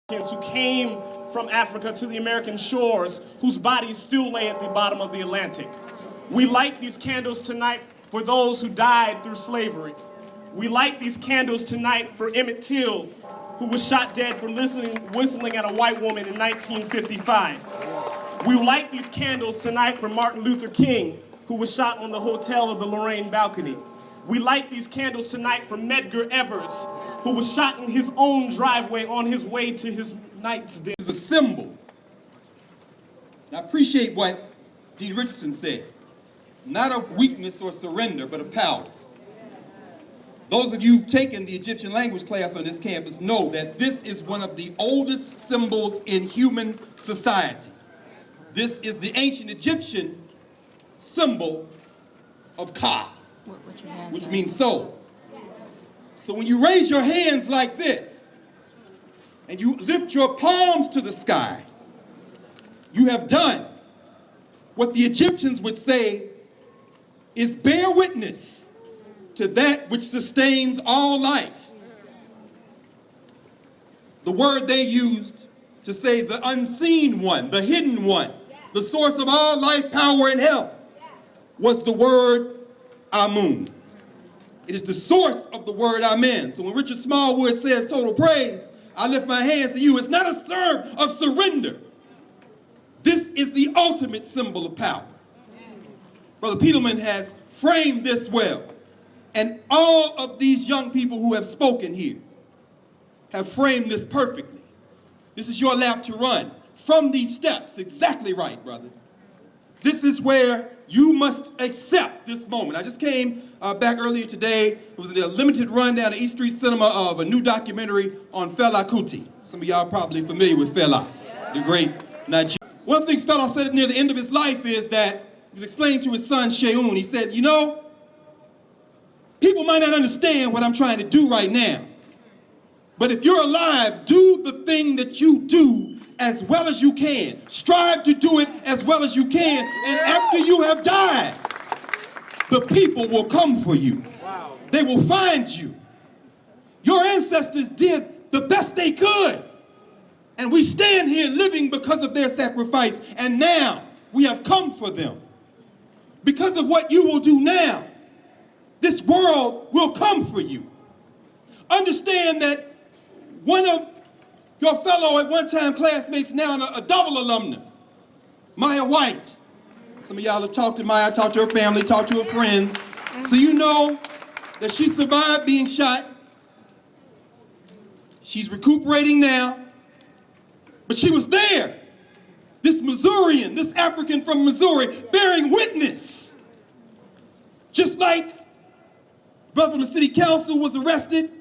Who came from Africa to the American shores, whose bodies still lay at the bottom of the Atlantic. We light these candles tonight for those who died through slavery. We light these candles tonight for Emmett Till, who was shot dead for whistling at a white woman in 1955. We light these candles tonight for Martin Luther King, who was shot on the hotel of the Lorraine balcony. We light these candles tonight for Medgar Evers, who was shot in his own driveway on his way to his night's dinner. It's a symbol. I appreciate what Dean Richardson said. Not of weakness or surrender, but of power. Those of you who've taken the Egyptian language class on this campus know that this is one of the oldest symbols in human society. This is the ancient Egyptian symbol of Carr, which means soul. So when you raise your hands like this, and you lift your palms to the sky, you have done what the Egyptians would say is bear witness to that which sustains all life. The word they used to say the unseen one, the hidden one, the source of all life, power, and health, was the word Amun. It is the source of the word amen. So when Richard Smallwood says total praise, I lift my hands to you. It's not a term of surrender. This is the ultimate symbol of power. Brother Peterman has framed this well. And all of these young people who have spoken here have framed this perfectly. This is your lap to run. From these steps, exactly right, brother. This is where you must accept this moment. I just came back earlier today. It was a limited run down at East Street Cinema of a new documentary on Fela Kuti. Some of y'all are probably familiar with Fela, the great Nigerian. One of the things Fela said near the end of his life is that he was explaining to his son Sheun, he said, you know, people might not understand what I'm trying to do right now, but if you're alive, do the thing that you do as well as you can. Strive to do it as well as you can. And after you have died, the people will come for you. Wow. They will find you. Your ancestors did the best they could. And we stand here living because of their sacrifice. And now we have come for them. Because of what you will do now, this world will come for you. Understand that one of your fellow at one time classmates, now a double alumna, Maya White. Some of y'all have talked to Maya, talked to her family, talked to her friends. So you know that she survived being shot. She's recuperating now. But she was there. This Missourian, this African from Missouri, bearing witness. Just like brother from the city council was arrested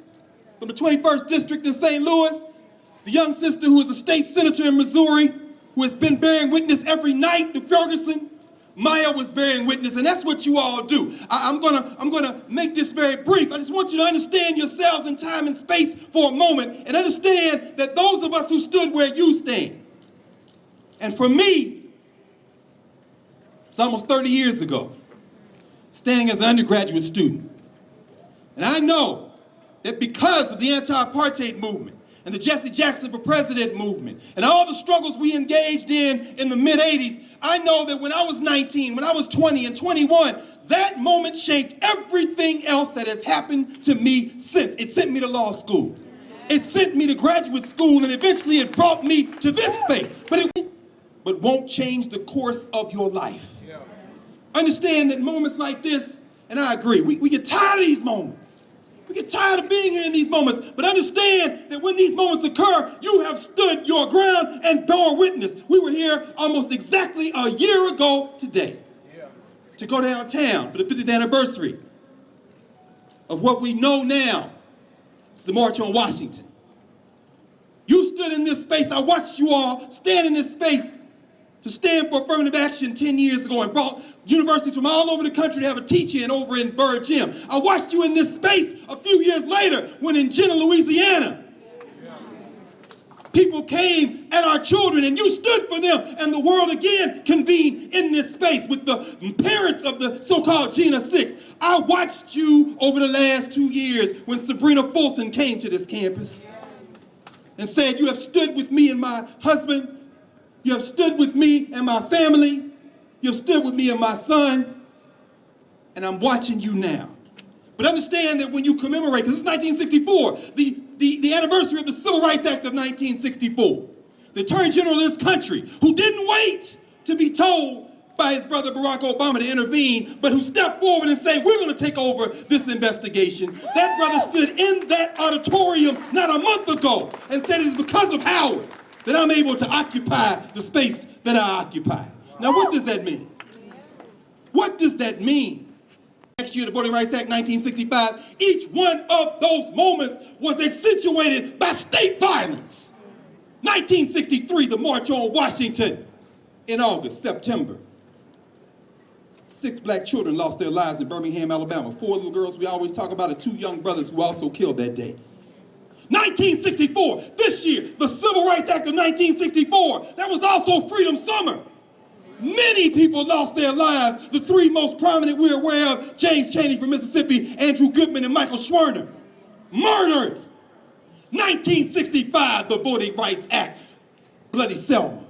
from the 21st district in St. Louis. The young sister who is a state senator in Missouri, who has been bearing witness every night to Ferguson, Maya was bearing witness, and that's what you all do. I'm gonna make this very brief. I just want you to understand yourselves in time and space for a moment, and understand that those of us who stood where you stand, and for me, it's almost 30 years ago, standing as an undergraduate student, and I know that because of the anti-apartheid movement, and the Jesse Jackson for President movement, and all the struggles we engaged in the mid-'80s, I know that when I was 19, when I was 20 and 21, that moment shaped everything else that has happened to me since. It sent me to law school. It sent me to graduate school, and eventually it brought me to this space. But won't change the course of your life. Yeah. Understand that moments like this, and I agree, we get tired of these moments. We get tired of being here in these moments, but understand that when these moments occur, you have stood your ground and bore witness. We were here almost exactly a year ago today to go downtown for the 50th anniversary of what we know now is the March on Washington. You stood in this space. I watched you all stand in this space to stand for affirmative action 10 years ago and brought universities from all over the country to have a teach-in over in Burr Gym. I watched you in this space a few years later when in Jenna, Louisiana, people came at our children and you stood for them, and the world again convened in this space with the parents of the so-called Gina 6. I watched you over the last 2 years when Sabrina Fulton came to this campus. and said, you have stood with me and my husband. You have stood with me and my family. You have stood with me and my son. And I'm watching you now. But understand that when you commemorate, because it's 1964, the anniversary of the Civil Rights Act of 1964, the Attorney General of this country, who didn't wait to be told by his brother Barack Obama to intervene, but who stepped forward and said, we're going to take over this investigation. That brother stood in that auditorium not a month ago and said it is because of Howard that I'm able to occupy the space that I occupy. Now, what does that mean? What does that mean? Next year, the Voting Rights Act, 1965, each one of those moments was accentuated by state violence. 1963, the March on Washington. In August, September, 6 black children lost their lives in Birmingham, Alabama. 4 little girls we always talk about, and 2 young brothers who also killed that day. 1964, this year, the Civil Rights Act of 1964, that was also Freedom Summer. Many people lost their lives. The 3 most prominent we're aware of, James Chaney from Mississippi, Andrew Goodman, and Michael Schwerner, murdered. 1965, the Voting Rights Act, Bloody Selma,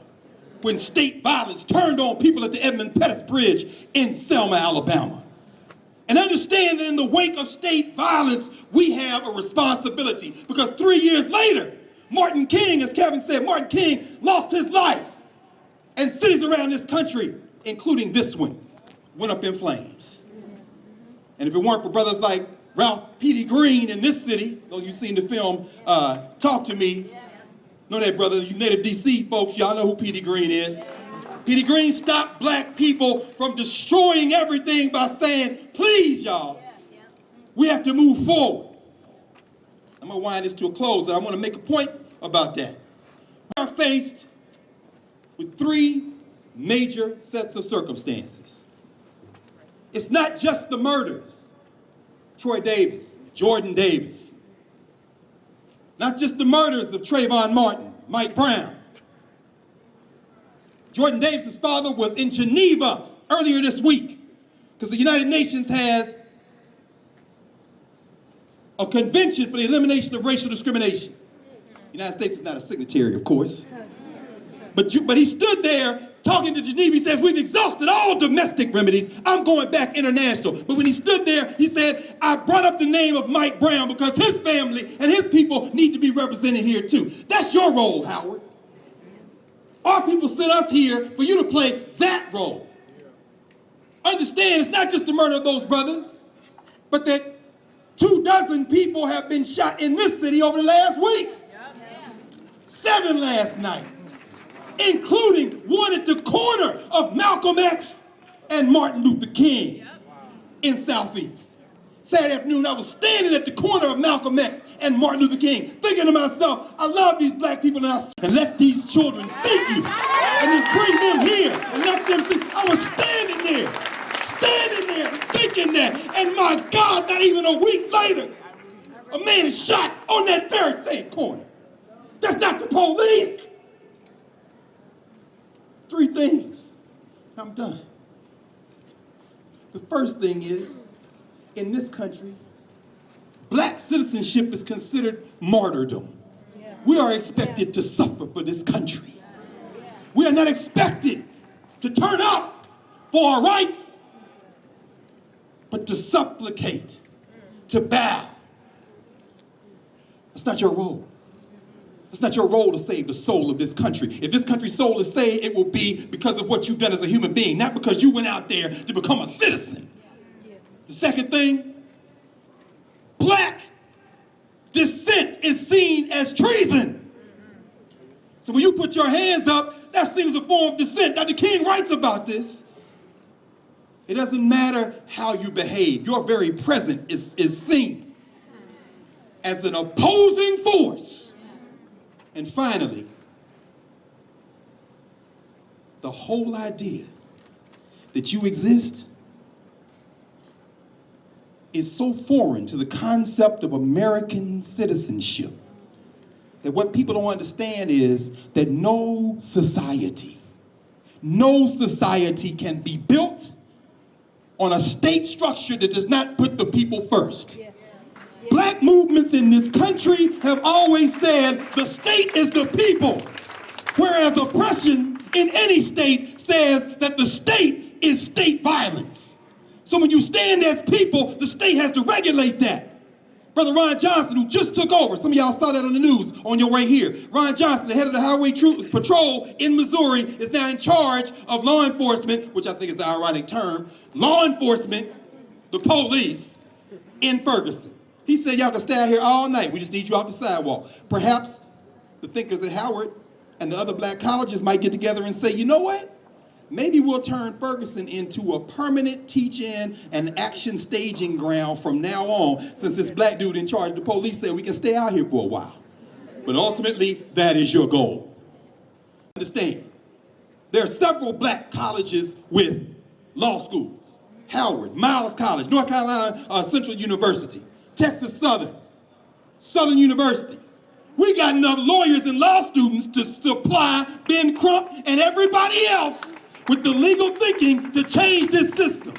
when state violence turned on people at the Edmund Pettus Bridge in Selma, Alabama. And understand that in the wake of state violence, we have a responsibility, because 3 years later, Martin King, as Kevin said, Martin King lost his life. And cities around this country, including this one, went up in flames. And if it weren't for brothers like Ralph P.D. Green in this city, those of you seen the film Talk to Me, know that brother, you native DC folks, y'all know who P.D. Green is. P.D. Green stopped black people from destroying everything by saying, please y'all, we have to move forward. I'm gonna wind this to a close, and I wanna make a point about that. We are faced with 3 major sets of circumstances. It's not just the murders, Troy Davis, Jordan Davis. Not just the murders of Trayvon Martin, Mike Brown. Jordan Davis's father was in Geneva earlier this week because the United Nations has a convention for the elimination of racial discrimination. The United States is not a signatory, of course. But he stood there talking to Geneva. He says, we've exhausted all domestic remedies. I'm going back international. But when he stood there, he said, I brought up the name of Mike Brown because his family and his people need to be represented here too. That's your role, Howard. Our people sent us here for you to play that role. Understand, it's not just the murder of those brothers, but that 24 people have been shot in this city over the last week. 7 last night, including one at the corner of Malcolm X and Martin Luther King in Southeast. Saturday afternoon, I was standing at the corner of Malcolm X and Martin Luther King, thinking to myself, I love these black people, and let these children see you, and then bring them here and let them see. I was standing there, thinking that, and my God, not even a week later, a man is shot on that very same corner. That's not the police. 3 things. I'm done. The first thing is, in this country, black citizenship is considered martyrdom. We are expected to suffer for this country. We are not expected to turn up for our rights, but to supplicate, to bow. That's not your role. It's not your role to save the soul of this country. If this country's soul is saved, it will be because of what you've done as a human being, not because you went out there to become a citizen. The second thing, black dissent is seen as treason. So when you put your hands up, that's seen as a form of dissent. Dr. King writes about this. It doesn't matter how you behave. Your very presence is seen as an opposing force. And finally, the whole idea that you exist is so foreign to the concept of American citizenship that what people don't understand is that no society can be built on a state structure that does not put the people first. Black movements in this country have always said the state is the people, whereas oppression in any state says that the state is state violence. So when you stand as people, the state has to regulate that. Brother Ron Johnson, who just took over, some of y'all saw that on the news on your way here. Ron Johnson, the head of the Highway Patrol in Missouri, is now in charge of law enforcement, which I think is the ironic term, law enforcement, the police, in Ferguson. He said, y'all can stay out here all night. We just need you off the sidewalk. Perhaps the thinkers at Howard and the other black colleges might get together and say, you know what? Maybe we'll turn Ferguson into a permanent teach-in and action staging ground from now on, since this black dude in charge of the police said we can stay out here for a while. But ultimately, that is your goal. Understand, there are several black colleges with law schools. Howard, Miles College, North Carolina Central University, Texas Southern, Southern University. We got enough lawyers and law students to supply Ben Crump and everybody else with the legal thinking to change this system.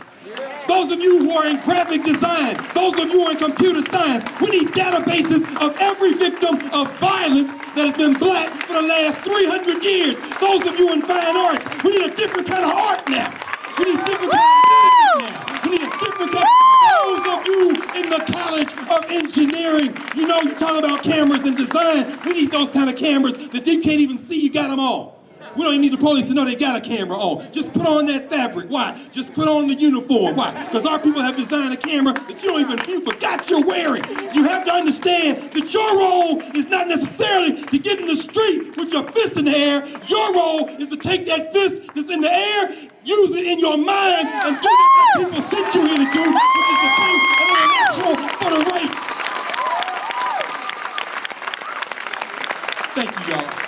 Those of you who are in graphic design, those of you who are in computer science, we need databases of every victim of violence that has been black for the last 300 years. Those of you in fine arts, we need a different kind of art now. We need different kind of music now. We need a different kind of... Those of you in the College of Engineering, you know, you talk about cameras and design. We need those kind of cameras that you can't even see you got them on. We don't even need the police to know they got a camera on. Just put on that fabric. Why? Just put on the uniform. Why? Because our people have designed a camera that you forgot you're wearing. You have to understand that your role is not necessarily to get in the street with your fist in the air. Your role is to take that fist that's in the air, use it in your mind, and do what people sent you here to do, which is to fight an intellectual for the race. Thank you, y'all.